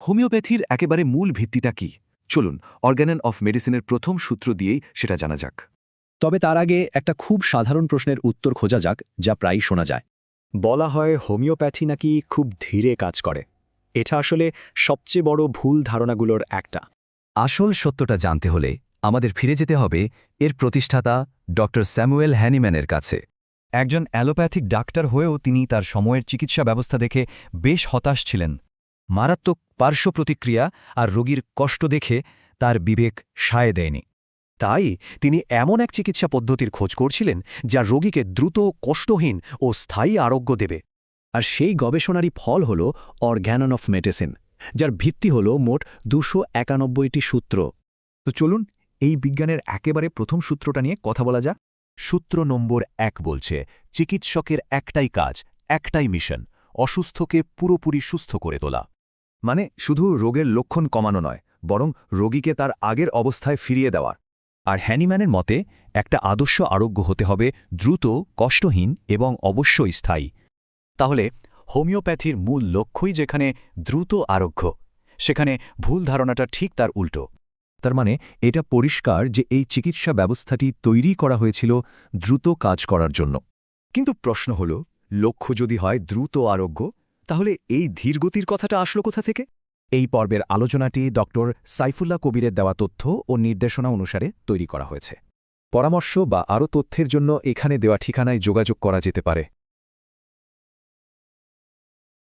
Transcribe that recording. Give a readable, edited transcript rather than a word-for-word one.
হোমিওপ্যাথির একেবারে মূল ভিত্তিটা কি? চলুন অর্গানন অফ মেডিসিনের প্রথম সূত্র দিয়েই সেটা জানা যাক। তবে তার আগে একটা খুব সাধারণ প্রশ্নের উত্তর খোঁজা যাক, যা প্রায়ই শোনা যায়। বলা হয় হোমিওপ্যাথি নাকি খুব ধীরে কাজ করে। এটা আসলে সবচেয়ে বড় ভুল ধারণাগুলোর একটা। আসল সত্যটা জানতে হলে আমাদের ফিরে যেতে হবে এর প্রতিষ্ঠাতা ডক্টর স্যামুয়েল হ্যানিম্যানের কাছে। একজন অ্যালোপ্যাথিক ডাক্তার হয়েও তিনি তার সময়ের চিকিৎসা ব্যবস্থা দেখে বেশ হতাশ ছিলেন। মারাত্মক পার্শ্ব প্রতিক্রিয়া আর রোগীর কষ্ট দেখে তার বিবেক সায় দেয়নি। তাই তিনি এমন এক চিকিৎসা পদ্ধতির খোঁজ করছিলেন যা রোগীকে দ্রুত, কষ্টহীন ও স্থায়ী আরোগ্য দেবে। আর সেই গবেষণারই ফল হল অর্গানন অফ মেডিসিন, যার ভিত্তি হল মোট 291টি সূত্র। তো চলুন এই বিজ্ঞানের একেবারে প্রথম সূত্রটা নিয়ে কথা বলা যাক। সূত্র নম্বর 1 বলছে, চিকিৎসকের একটাই কাজ, একটাই মিশন, অসুস্থকে পুরোপুরি সুস্থ করে তোলা। মানে শুধু রোগের লক্ষণ কমানো নয়, বরং রোগীকে তার আগের অবস্থায় ফিরিয়ে দেওয়া। আর হ্যানিম্যানের মতে একটা আদর্শ আরোগ্য হতে হবে দ্রুত, কষ্টহীন এবং অবশ্যই স্থায়ী। তাহলে হোমিওপ্যাথির মূল লক্ষ্যই যেখানে দ্রুত আরোগ্য, সেখানে ভুল ধারণাটা ঠিক তার উল্টো। তার মানে এটা পরিষ্কার যে এই চিকিৎসা ব্যবস্থাটি তৈরি করা হয়েছিল দ্রুত কাজ করার জন্য। কিন্তু প্রশ্ন হল, লক্ষ্য যদি হয় দ্রুত আরোগ্য, তাহলে এই ধীরগতির কথাটা আসলো কোথা থেকে? এই পর্বের আলোচনাটি ডক্টর সাইফুল্লাহ কবিরের দেওয়া তথ্য ও নির্দেশনা অনুসারে তৈরি করা হয়েছে। পরামর্শ বা আরও তথ্যের জন্য এখানে দেওয়া ঠিকানায় যোগাযোগ করা যেতে পারে।